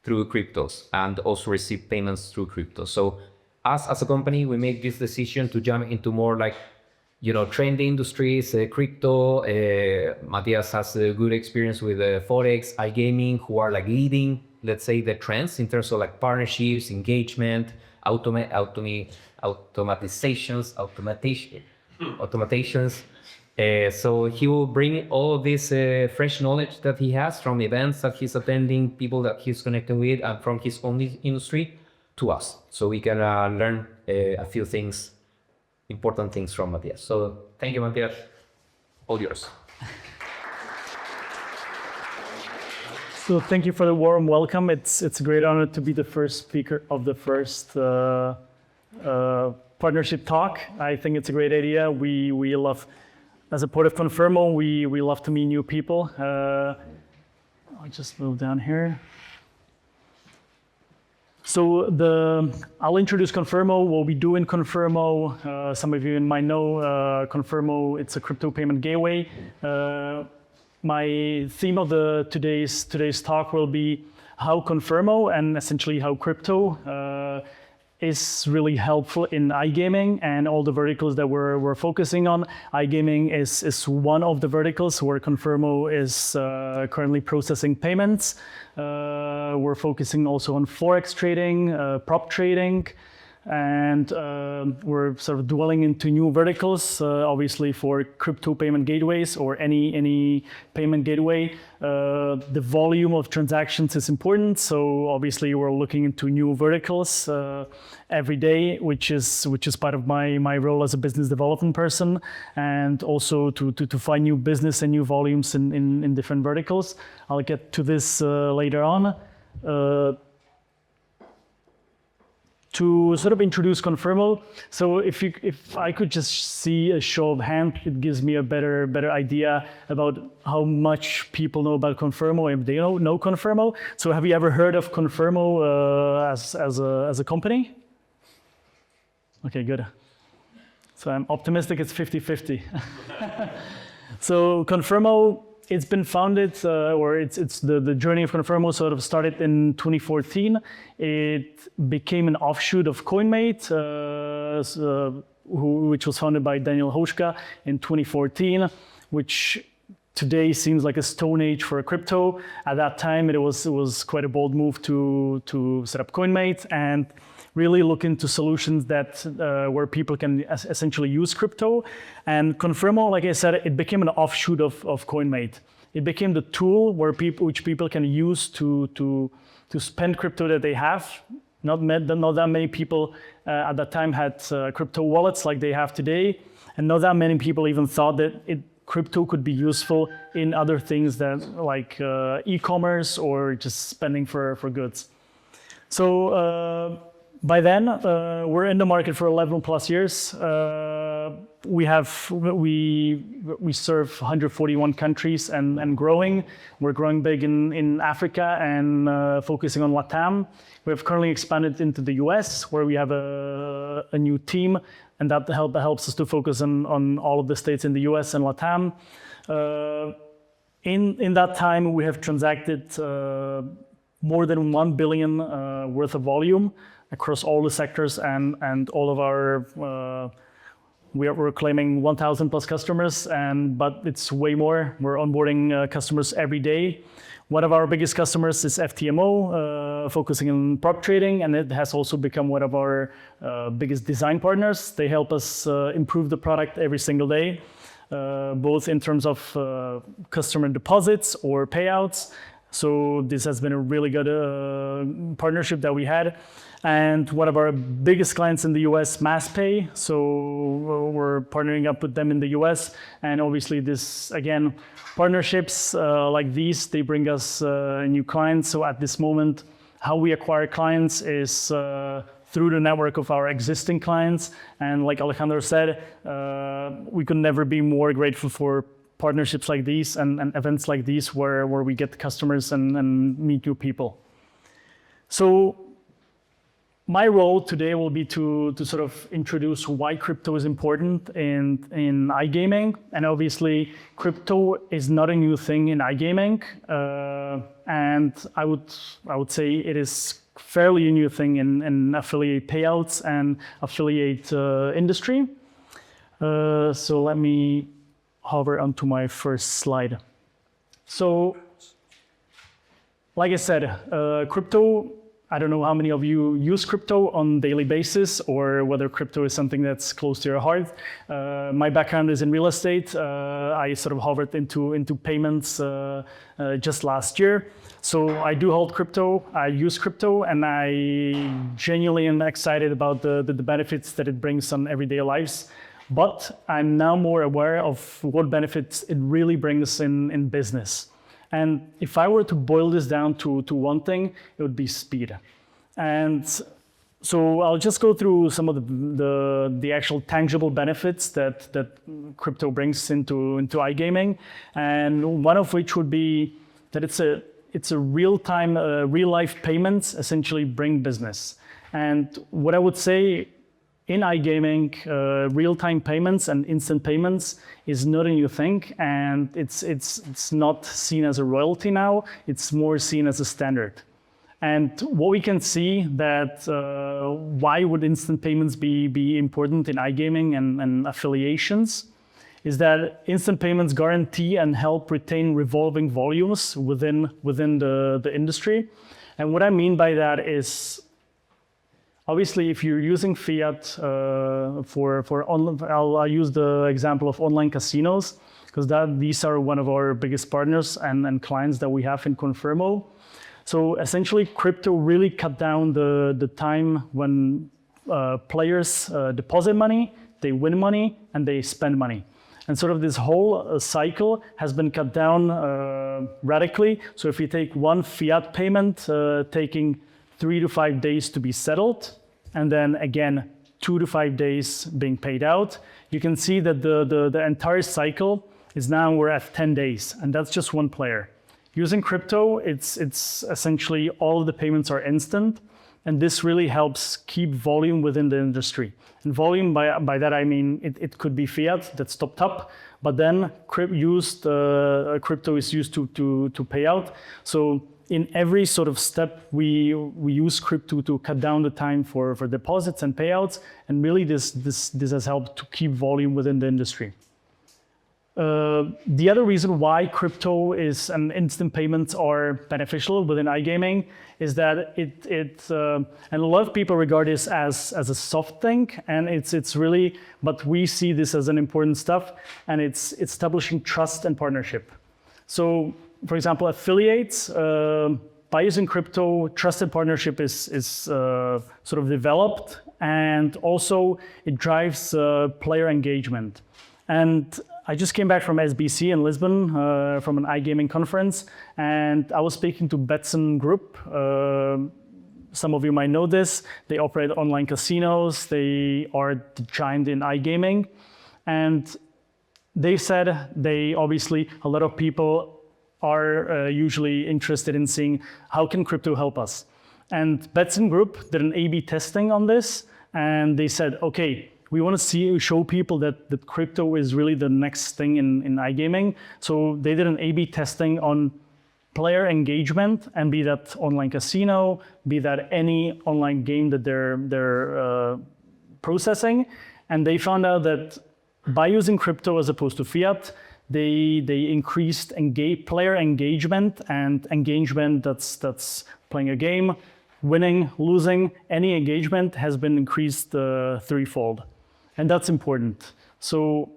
through cryptos and also receive payments through crypto. So as a company, we make this decision to jump into more like, trendy industries, crypto. Matthias has a good experience with Forex, iGaming, who are like leading, let's say, the trends in terms of like partnerships, engagement, automatations. So he will bring all this fresh knowledge that he has from events that he's attending, people that he's connecting with, and from his own industry to us. So we can learn a few things, important things from Matthias. So thank you, Matthias. All yours. So thank you for the warm welcome. It's a great honor to be the first speaker of the first partnership talk. I think it's a great idea. We love, as a part of Confirmo, we love to meet new people. I'll just move down here. So I'll introduce Confirmo, what we do in Confirmo. Some of you might know Confirmo, it's a crypto payment gateway. My theme of today's talk will be how Confirmo and essentially how crypto is really helpful in iGaming and all the verticals that we're focusing on. iGaming is one of the verticals where Confirmo is currently processing payments. We're focusing also on Forex trading, prop trading, and we're sort of dwelling into new verticals, obviously for crypto payment gateways or any payment gateway. The volume of transactions is important, so obviously we're looking into new verticals every day, which is part of my role as a business development person, and also to find new business and new volumes in different verticals. I'll get to this later on. To sort of introduce Confirmo, so if I could just see a show of hands, it gives me a better idea about how much people know about Confirmo, if they know Confirmo. So have you ever heard of Confirmo as a company? Okay, good. So I'm optimistic it's 50-50. So Confirmo, it's been founded, or it's the journey of Confirmo sort of started in 2014. It became an offshoot of CoinMate, which was founded by Daniel Houska in 2014, which today seems like a stone age for crypto. At that time, it was quite a bold move to set up CoinMate and really look into solutions that where people can essentially use crypto. And Confirmo, like I said, it became an offshoot of CoinMate. It became the tool which people can use to spend crypto that they have. Not that many people at that time had crypto wallets like they have today, and not that many people even thought that crypto could be useful in other things that like e-commerce or just spending for goods. So. By then, we're in the market for 11 plus years. We serve 141 countries and growing. We're growing big in Africa and focusing on LATAM. We have currently expanded into the US, where we have a new team, and that helps us to focus on all of the states in the US and LATAM. In that time, we have transacted more than 1 billion worth of volume across all the sectors and all of our, we're claiming 1,000 plus customers, but it's way more. We're onboarding customers every day. One of our biggest customers is FTMO, focusing on prop trading, and it has also become one of our biggest design partners. They help us improve the product every single day, both in terms of customer deposits or payouts. So this has been a really good partnership that we had. And one of our biggest clients in the US, MassPay. So we're partnering up with them in the US. And obviously this, again, partnerships like these, they bring us new clients. So at this moment, how we acquire clients is through the network of our existing clients. And like Alejandro said, we could never be more grateful for partnerships like these and events like these where we get customers and meet new people. So my role today will be to sort of introduce why crypto is important in iGaming. And obviously, crypto is not a new thing in iGaming. And and I would say it is fairly a new thing in affiliate payouts and affiliate industry. So let me hover onto my first slide. So, like I said, crypto, I don't know how many of you use crypto on a daily basis or whether crypto is something that's close to your heart. My background is in real estate. I sort of hovered into payments just last year. So I do hold crypto, I use crypto, and I genuinely am excited about the benefits that it brings on everyday lives. But I'm now more aware of what benefits it really brings in business. And if I were to boil this down to one thing, it would be speed. And so I'll just go through some of the actual tangible benefits that crypto brings into iGaming. And one of which would be that it's a real-time, real-life payments essentially bring business. And what I would say in iGaming, real-time payments and instant payments is not a new thing, and it's not seen as a royalty now, it's more seen as a standard. And what we can see that why would instant payments be important in iGaming and affiliations is that instant payments guarantee and help retain revolving volumes within the industry. And what I mean by that is, obviously, if you're using Fiat for online, I'll use the example of online casinos, because these are one of our biggest partners and clients that we have in Confirmo. So essentially, crypto really cut down the time when players deposit money, they win money, and they spend money. And sort of this whole cycle has been cut down radically. So if you take one Fiat payment taking 3 to 5 days to be settled, and then again 2 to 5 days being paid out, you can see that the entire cycle is now we're at 10 days, and that's just one player. Using crypto, it's essentially all of the payments are instant, and this really helps keep volume within the industry. And volume, by that I mean it could be fiat that's topped up, but then crypto is used to pay out. So in every sort of step, we use crypto to cut down the time for deposits and payouts, and really this has helped to keep volume within the industry. The other reason why crypto and instant payments are beneficial within iGaming is that and a lot of people regard this as a soft thing, and it's really, but we see this as an important stuff, and it's establishing trust and partnership. So, for example, affiliates, by using crypto, trusted partnership is sort of developed, and also it drives player engagement. And I just came back from SBC in Lisbon from an iGaming conference, and I was speaking to Betson Group. Some of you might know this. They operate online casinos. They are the giant in iGaming. And they said obviously, a lot of people are usually interested in seeing how can crypto help us. And Betson Group did an A/B testing on this, and they said, okay, we want to show people that crypto is really the next thing in iGaming. So they did an A/B testing on player engagement, and be that online casino, be that any online game that they're processing. And they found out that by using crypto as opposed to fiat, they increased player engagement, and engagement that's playing a game, winning, losing, any engagement has been increased threefold. And that's important. So,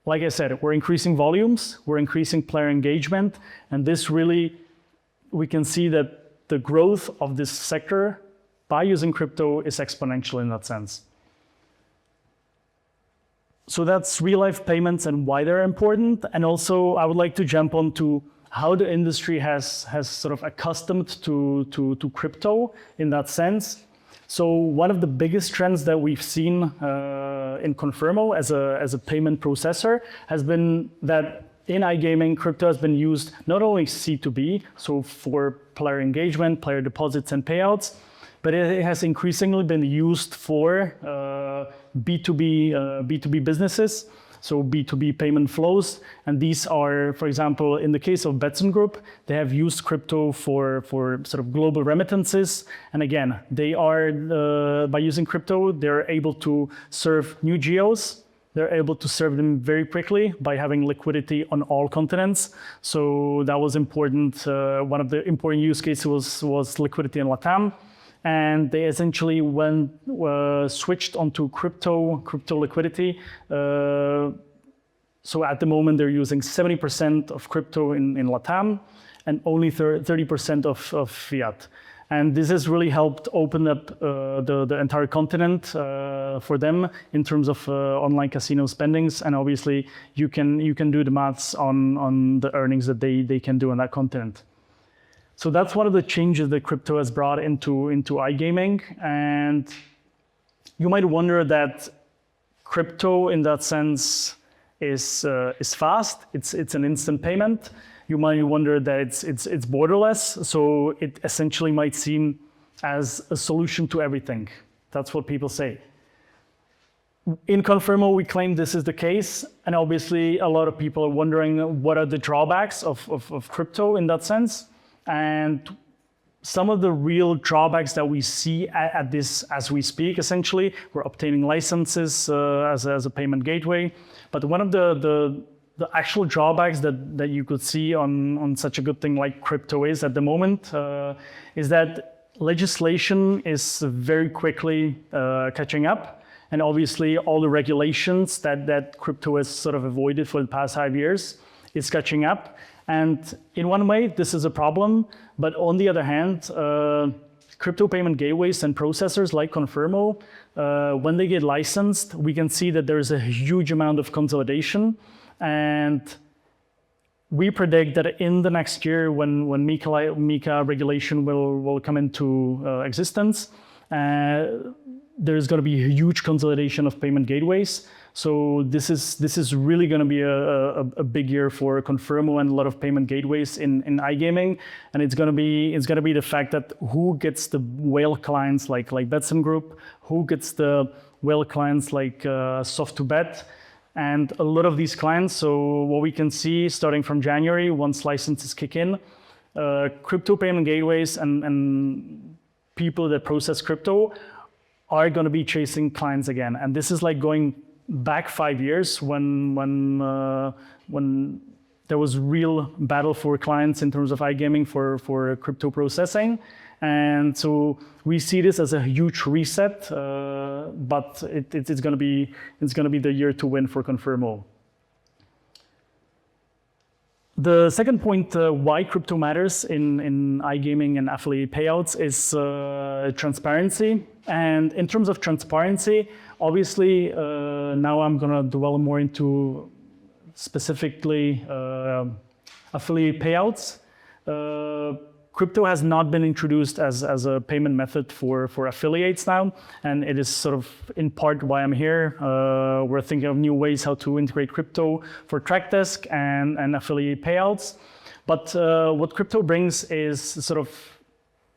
like I said, we're increasing volumes, we're increasing player engagement, and this really, we can see that the growth of this sector by using crypto is exponential in that sense. So that's real-life payments and why they're important. And also, I would like to jump on to how the industry has sort of accustomed to crypto in that sense. So one of the biggest trends that we've seen in Confirmo as a payment processor has been that in iGaming, crypto has been used not only C2B, so for player engagement, player deposits and payouts, but it has increasingly been used for B2B businesses. so B2B payment flows. And these are, for example, in the case of Betson Group, they have used crypto for sort of global remittances. And again, they are, by using crypto, they're able to serve new geos. They're able to serve them very quickly by having liquidity on all continents. So that was important. One of the important use cases was liquidity in LATAM. And they essentially switched onto crypto liquidity. So at the moment, they're using 70% of crypto in LATAM and only 30% of fiat. And this has really helped open up the entire continent for them in terms of online casino spendings. And obviously, you can do the maths on the earnings that they can do on that continent. So that's one of the changes that crypto has brought into iGaming. And you might wonder that crypto, in that sense, is fast. It's an instant payment. You might wonder that it's borderless, so it essentially might seem as a solution to everything. That's what people say. In Confirmo, we claim this is the case, and obviously a lot of people are wondering what are the drawbacks of crypto in that sense. And some of the real drawbacks that we see at this as we speak, essentially, we're obtaining licenses as a payment gateway. But one of the actual drawbacks that you could see on such a good thing like crypto is at the moment is that legislation is very quickly catching up. And obviously all the regulations that crypto has sort of avoided for the past 5 years is catching up. And in one way, this is a problem. But on the other hand, crypto payment gateways and processors like Confirmo, when they get licensed, we can see that there's a huge amount of consolidation. And we predict that in the next year, when MiCA regulation will come into existence, there's going to be a huge consolidation of payment gateways. So this is really going to be a big year for Confirmo and a lot of payment gateways in iGaming. And it's going to be the fact that who gets the whale clients like Betson Group, who gets the whale clients like Soft2Bet. And a lot of these clients, so what we can see starting from January, once licenses kick in, crypto payment gateways and people that process crypto are going to be chasing clients again. And this is like going back 5 years when there was real battle for clients in terms of iGaming for crypto processing. And so we see this as a huge reset, but it's going to be the year to win for Confirmo. The second point why crypto matters in iGaming and affiliate payouts is transparency. And in terms of transparency, obviously now I'm going to dwell more into specifically affiliate payouts. Crypto has not been introduced as a payment method for affiliates now, and it is sort of in part why I'm here. We're thinking of new ways how to integrate crypto for Trackdesk and affiliate payouts. But what crypto brings is sort of,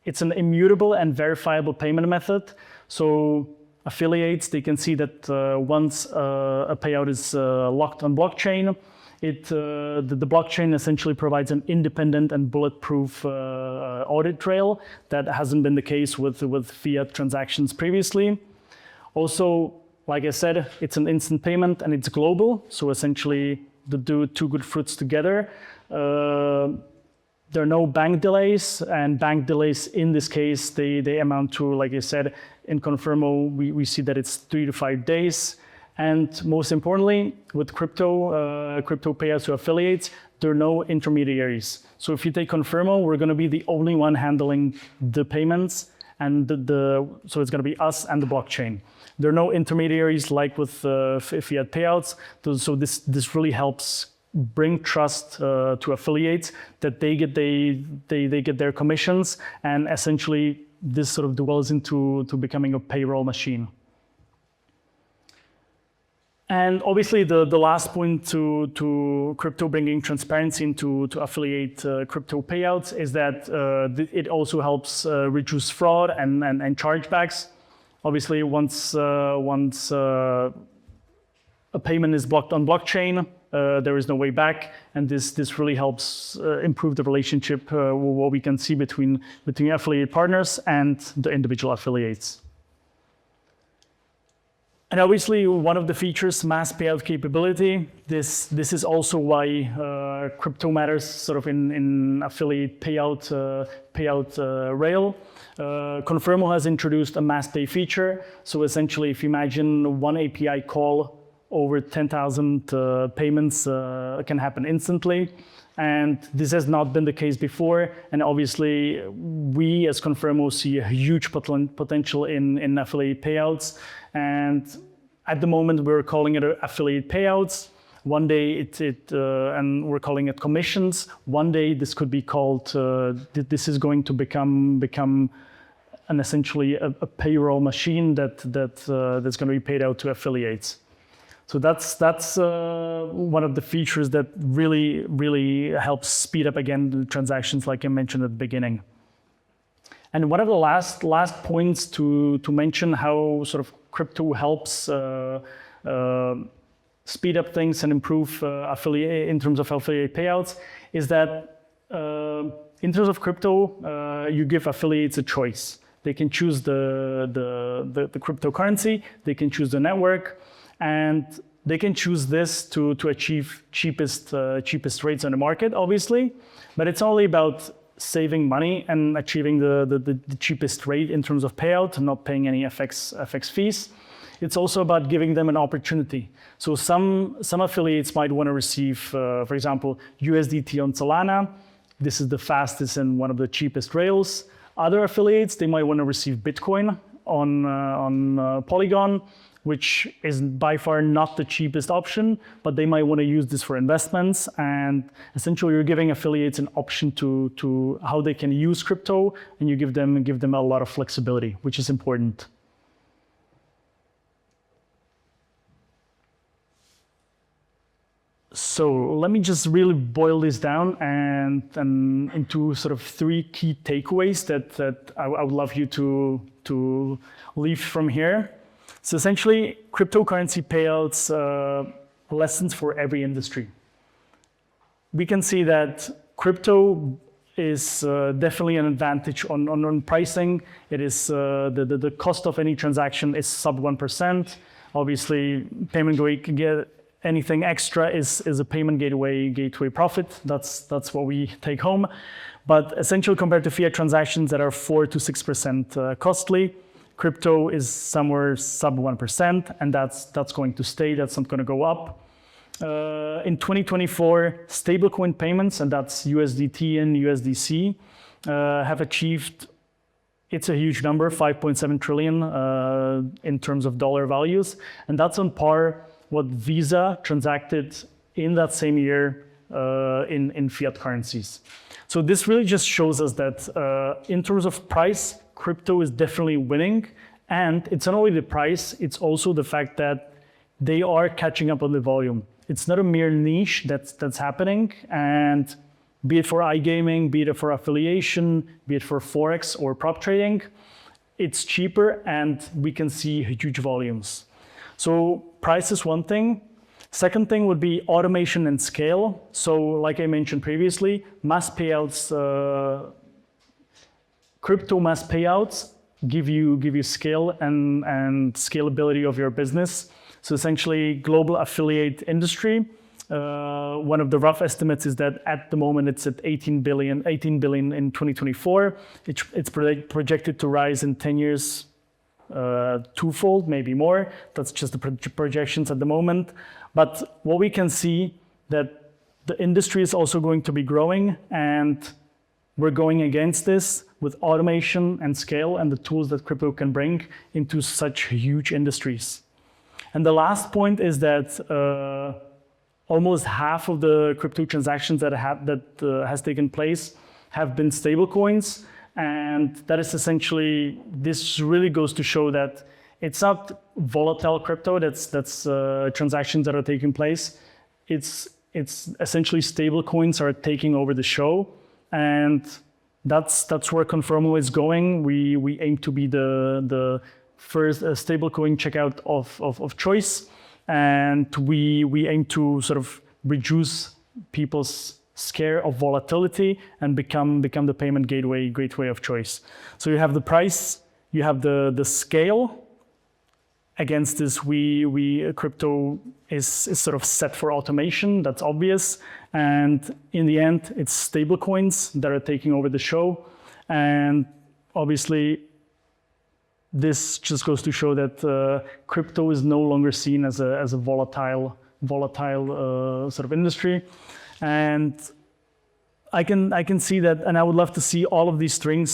it's an immutable and verifiable payment method. So affiliates, they can see that once a payout is locked on blockchain, the blockchain essentially provides an independent and bulletproof audit trail that hasn't been the case with fiat transactions previously. Also, like I said, it's an instant payment and it's global. So essentially, to do two good fruits together. There are no bank delays, and bank delays in this case, they amount to, like I said, in Confirmo, we see that it's 3 to 5 days. And most importantly, with crypto payouts to affiliates, there are no intermediaries. So if you take Confirmo, we're going to be the only one handling the payments, and so it's going to be us and the blockchain. There are no intermediaries like with fiat payouts. So this really helps bring trust to affiliates that they get their commissions, and essentially this sort of dwells into becoming a payroll machine. And obviously, the last point to crypto bringing transparency into affiliate crypto payouts is that it also helps reduce fraud and chargebacks. Obviously, once a payment is blocked on blockchain, there is no way back, and this really helps improve the relationship, what we can see between affiliate partners and the individual affiliates. And obviously, one of the features, mass payout capability. This is also why crypto matters, sort of in affiliate payout rail. Confirmo has introduced a mass pay feature. So essentially, if you imagine one API call, over 10,000 payments can happen instantly. And this has not been the case before. And obviously, we as Confirmo see a huge potential in affiliate payouts. And at the moment, we're calling it affiliate payouts. One day, and we're calling it commissions. One day, this could be called. This is going to become an essentially a payroll machine that's going to be paid out to affiliates. So that's one of the features that really helps speed up again the transactions, like I mentioned at the beginning. And one of the last points to mention how sort of crypto helps speed up things and improve in terms of affiliate payouts is that in terms of crypto, you give affiliates a choice. They can choose the cryptocurrency, they can choose the network, and they can choose this to achieve cheapest rates on the market, obviously. But it's only about saving money and achieving the cheapest rate in terms of payout and not paying any FX fees. It's also about giving them an opportunity. So some affiliates might want to receive, for example, USDT on Solana. This is the fastest and one of the cheapest rails. Other affiliates, they might want to receive Bitcoin on Polygon, which is by far not the cheapest option, but they might want to use this for investments. And essentially, you're giving affiliates an option to how they can use crypto, and you give them a lot of flexibility, which is important. So let me just really boil this down and into sort of 3 key takeaways that I would love you to leave from here. So essentially, cryptocurrency payouts lessons for every industry. We can see that crypto is definitely an advantage on pricing. It is the cost of any transaction is sub 1%. Obviously, payment gateway, anything extra is a payment gateway profit. That's what we take home. But essentially, compared to fiat transactions that are 4 to 6% costly, crypto is somewhere sub 1%, and that's going to stay. That's not going to go up. In 2024, stablecoin payments, and that's USDT and USDC, have achieved. It's a huge number, 5.7 trillion in terms of dollar values, and that's on par what Visa transacted in that same year in fiat currencies. So this really just shows us that in terms of price, crypto is definitely winning. And it's not only the price, it's also the fact that they are catching up on the volume. It's not a mere niche that's happening. And be it for iGaming, be it for affiliation, be it for Forex or prop trading, it's cheaper and we can see huge volumes. So price is one thing. Second thing would be automation and scale. So like I mentioned previously, mass payouts, crypto mass payouts give you scale and scalability of your business. So essentially, global affiliate industry. One of the rough estimates is that at the moment it's at 18 billion in 2024. It's projected to rise in 10 years twofold, maybe more. That's just the projections at the moment. But what we can see that the industry is also going to be growing, and we're going against this with automation and scale and the tools that crypto can bring into such huge industries. And the last point is that almost half of the crypto transactions that has taken place have been stablecoins. And that is essentially, this really goes to show that it's not volatile crypto that's transactions that are taking place. It's essentially stablecoins are taking over the show. And that's where Confirmo is going. We aim to be the first stablecoin checkout of choice. and we aim to sort of reduce people's scare of volatility and become the payment gateway of choice. So you have the price, you have the scale. Against this, crypto is sort of set for automation. That's obvious, and in the end, it's stablecoins that are taking over the show, and obviously, this just goes to show that crypto is no longer seen as a volatile sort of industry, and I can see that, and I would love to see all of these three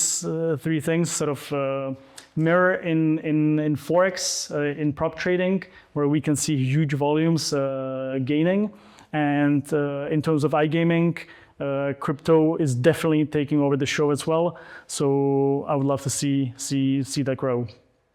things sort of mirror in Forex, in prop trading, where we can see huge volumes gaining. And in terms of iGaming, crypto is definitely taking over the show as well. So I would love to see that grow.